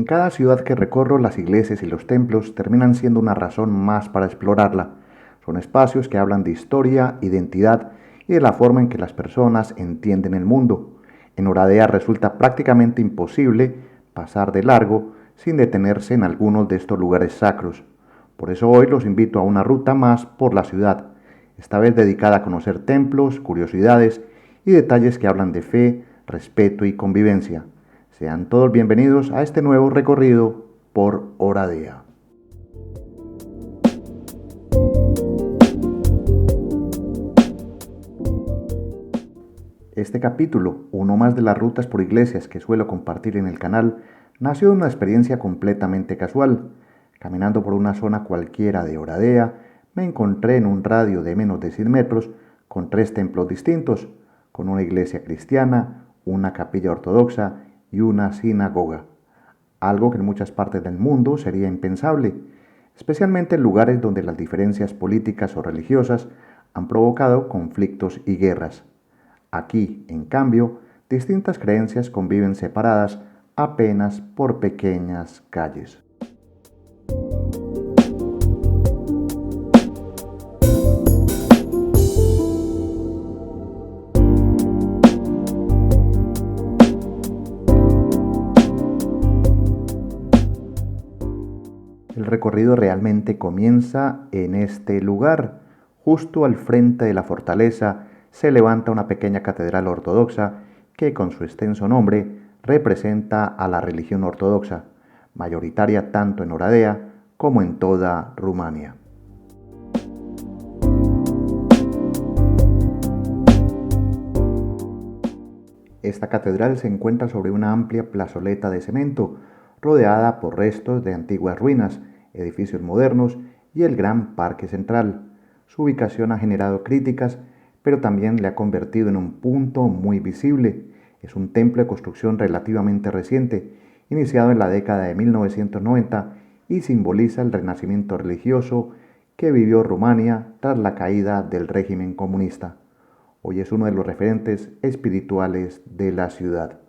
cada ciudad que recorro, las iglesias y los templos terminan siendo una razón más para explorarla. Son espacios que hablan de historia, identidad y de la forma en que las personas entienden el mundo. En Oradea resulta prácticamente imposible pasar de largo sin detenerse en algunos de estos lugares sacros. Por eso hoy los invito a una ruta más por la ciudad, esta vez dedicada a conocer templos, curiosidades y detalles que hablan de fe, respeto y convivencia. Sean todos bienvenidos a este nuevo recorrido por Oradea. Este capítulo, uno más de las rutas por iglesias que suelo compartir en el canal, nació de una experiencia completamente casual. Caminando por una zona cualquiera de Oradea, me encontré en un radio de menos de 100 metros con 3 templos distintos, con una iglesia cristiana, una capilla ortodoxa y una sinagoga. Algo que en muchas partes del mundo sería impensable, especialmente en lugares donde las diferencias políticas o religiosas han provocado conflictos y guerras. Aquí, en cambio, distintas creencias conviven separadas apenas por pequeñas calles. El recorrido realmente comienza en este lugar. Justo al frente de la fortaleza se levanta una pequeña catedral ortodoxa que con su extenso nombre representa a la religión ortodoxa, mayoritaria tanto en Oradea como en toda Rumania. Esta catedral se encuentra sobre una amplia plazoleta de cemento, rodeada por restos de antiguas ruinas, edificios modernos y el gran parque central. Su ubicación ha generado críticas, pero también le ha convertido en un punto muy visible. Es un templo de construcción relativamente reciente, iniciado en la década de 1990 y simboliza el renacimiento religioso que vivió Rumania tras la caída del régimen comunista. Hoy es uno de los referentes espirituales de la ciudad.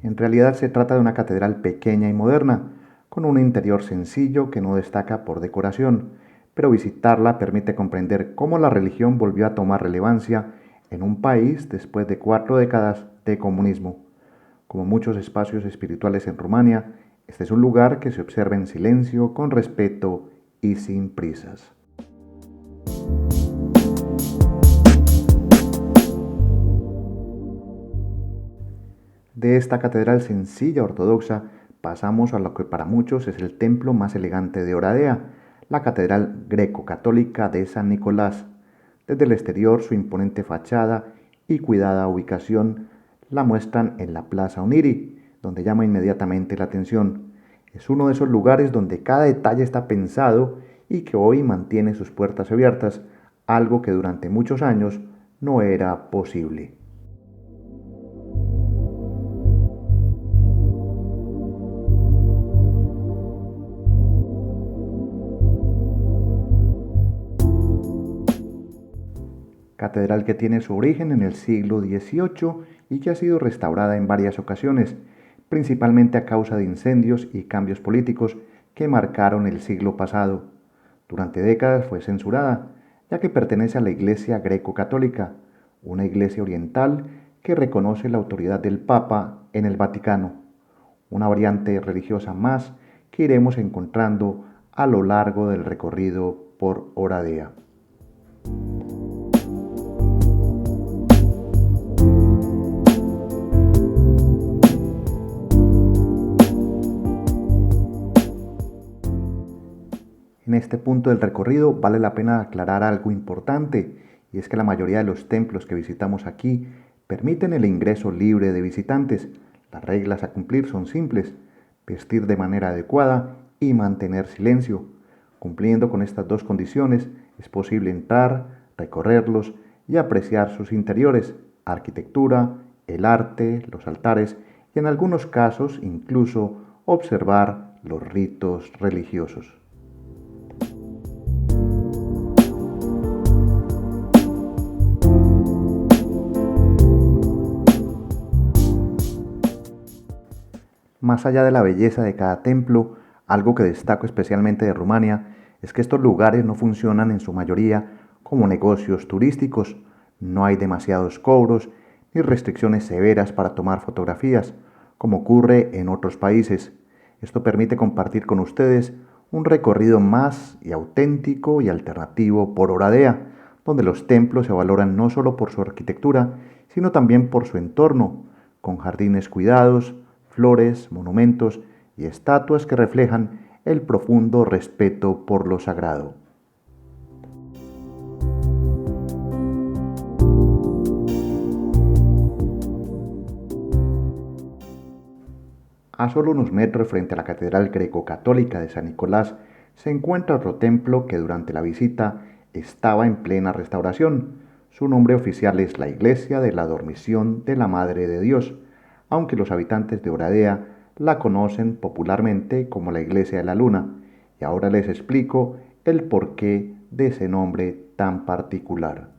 En realidad se trata de una catedral pequeña y moderna, con un interior sencillo que no destaca por decoración, pero visitarla permite comprender cómo la religión volvió a tomar relevancia en un país después de 4 décadas de comunismo. Como muchos espacios espirituales en Rumania, este es un lugar que se observa en silencio, con respeto y sin prisas. De esta catedral sencilla ortodoxa pasamos a lo que para muchos es el templo más elegante de Oradea, la Catedral Greco-Católica de San Nicolás. Desde el exterior, su imponente fachada y cuidada ubicación la muestran en la Plaza Oniri, donde llama inmediatamente la atención. Es uno de esos lugares donde cada detalle está pensado y que hoy mantiene sus puertas abiertas, algo que durante muchos años no era posible. Catedral que tiene su origen en el siglo XVIII y que ha sido restaurada en varias ocasiones, principalmente a causa de incendios y cambios políticos que marcaron el siglo pasado. Durante décadas fue censurada, ya que pertenece a la Iglesia Greco-Católica, una iglesia oriental que reconoce la autoridad del Papa en el Vaticano, una variante religiosa más que iremos encontrando a lo largo del recorrido por Oradea. En este punto del recorrido vale la pena aclarar algo importante, y es que la mayoría de los templos que visitamos aquí permiten el ingreso libre de visitantes. Las reglas a cumplir son simples: vestir de manera adecuada y mantener silencio. Cumpliendo con estas dos condiciones, es posible entrar, recorrerlos y apreciar sus interiores, arquitectura, el arte, los altares y en algunos casos incluso observar los ritos religiosos. Más allá de la belleza de cada templo, algo que destaco especialmente de Rumania es que estos lugares no funcionan en su mayoría como negocios turísticos. No hay demasiados cobros ni restricciones severas para tomar fotografías, como ocurre en otros países. Esto permite compartir con ustedes un recorrido más y auténtico y alternativo por Oradea, donde los templos se valoran no solo por su arquitectura, sino también por su entorno, con jardines cuidados, flores, monumentos y estatuas que reflejan el profundo respeto por lo sagrado. A solo unos metros frente a la Catedral Greco-Católica de San Nicolás se encuentra otro templo que durante la visita estaba en plena restauración. Su nombre oficial es la Iglesia de la Dormición de la Madre de Dios, aunque los habitantes de Oradea la conocen popularmente como la Iglesia de la Luna, y ahora les explico el porqué de ese nombre tan particular.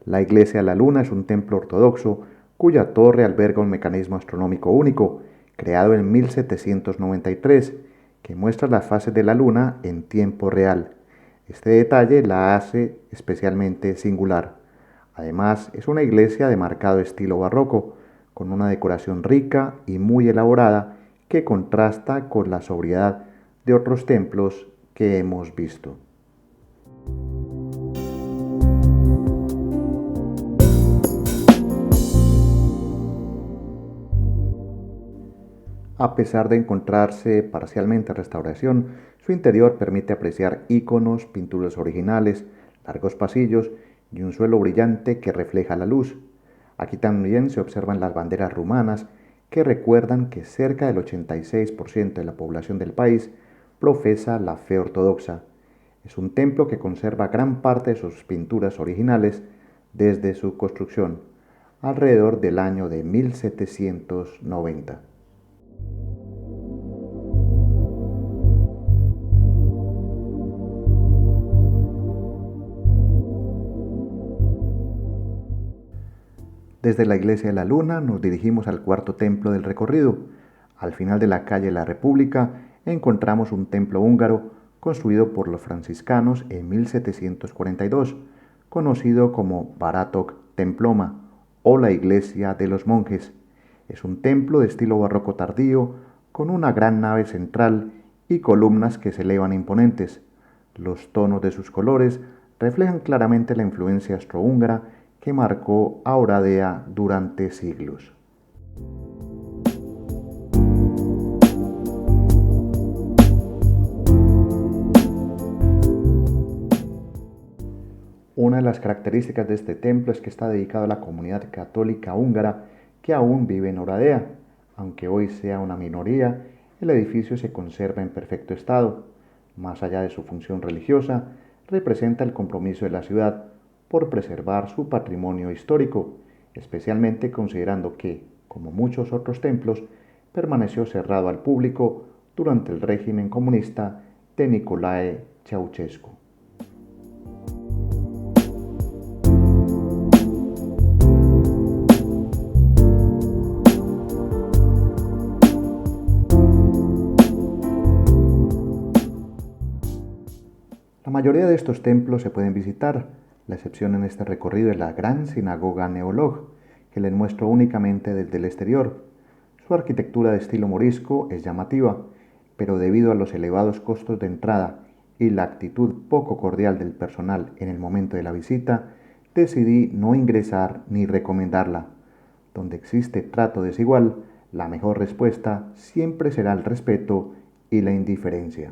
La Iglesia de la Luna es un templo ortodoxo cuya torre alberga un mecanismo astronómico único, creado en 1793, que muestra las fases de la Luna en tiempo real. Este detalle la hace especialmente singular. Además, es una iglesia de marcado estilo barroco, con una decoración rica y muy elaborada que contrasta con la sobriedad de otros templos que hemos visto. A pesar de encontrarse parcialmente en restauración, su interior permite apreciar iconos, pinturas originales, largos pasillos y un suelo brillante que refleja la luz. Aquí también se observan las banderas rumanas que recuerdan que cerca del 86% de la población del país profesa la fe ortodoxa. Es un templo que conserva gran parte de sus pinturas originales desde su construcción, alrededor del año de 1790. Desde la Iglesia de la Luna nos dirigimos al cuarto templo del recorrido. Al final de la calle La República encontramos un templo húngaro construido por los franciscanos en 1742, conocido como Baratok Temploma o la Iglesia de los Monjes. Es un templo de estilo barroco tardío con una gran nave central y columnas que se elevan imponentes. Los tonos de sus colores reflejan claramente la influencia austrohúngara que marcó a Oradea durante siglos. Una de las características de este templo es que está dedicado a la comunidad católica húngara que aún vive en Oradea. Aunque hoy sea una minoría, el edificio se conserva en perfecto estado. Más allá de su función religiosa, representa el compromiso de la ciudad por preservar su patrimonio histórico, especialmente considerando que, como muchos otros templos, permaneció cerrado al público durante el régimen comunista de Nicolae Ceausescu. La mayoría de estos templos se pueden visitar. La excepción en este recorrido es la gran sinagoga Neolog, que les muestro únicamente desde el exterior. Su arquitectura de estilo morisco es llamativa, pero debido a los elevados costos de entrada y la actitud poco cordial del personal en el momento de la visita, decidí no ingresar ni recomendarla. Donde existe trato desigual, la mejor respuesta siempre será el respeto y la indiferencia.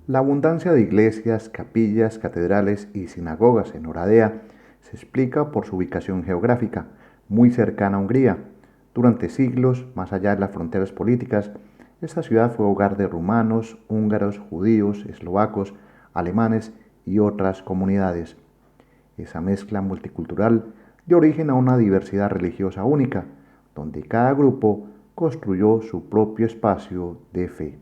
La abundancia de iglesias, capillas, catedrales y sinagogas en Oradea se explica por su ubicación geográfica, muy cercana a Hungría. Durante siglos, más allá de las fronteras políticas, esta ciudad fue hogar de rumanos, húngaros, judíos, eslovacos, alemanes y otras comunidades. Esa mezcla multicultural dio origen a una diversidad religiosa única, donde cada grupo construyó su propio espacio de fe.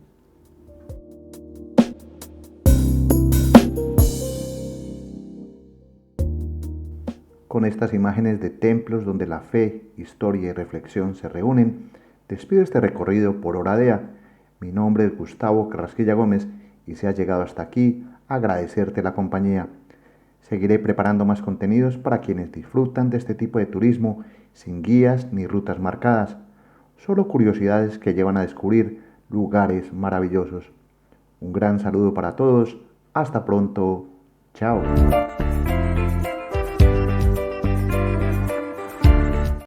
Con estas imágenes de templos donde la fe, historia y reflexión se reúnen, despido este recorrido por Oradea. Mi nombre es Gustavo Carrasquilla Gómez y si has llegado hasta aquí, agradecerte la compañía. Seguiré preparando más contenidos para quienes disfrutan de este tipo de turismo sin guías ni rutas marcadas, solo curiosidades que llevan a descubrir lugares maravillosos. Un gran saludo para todos, hasta pronto, chao.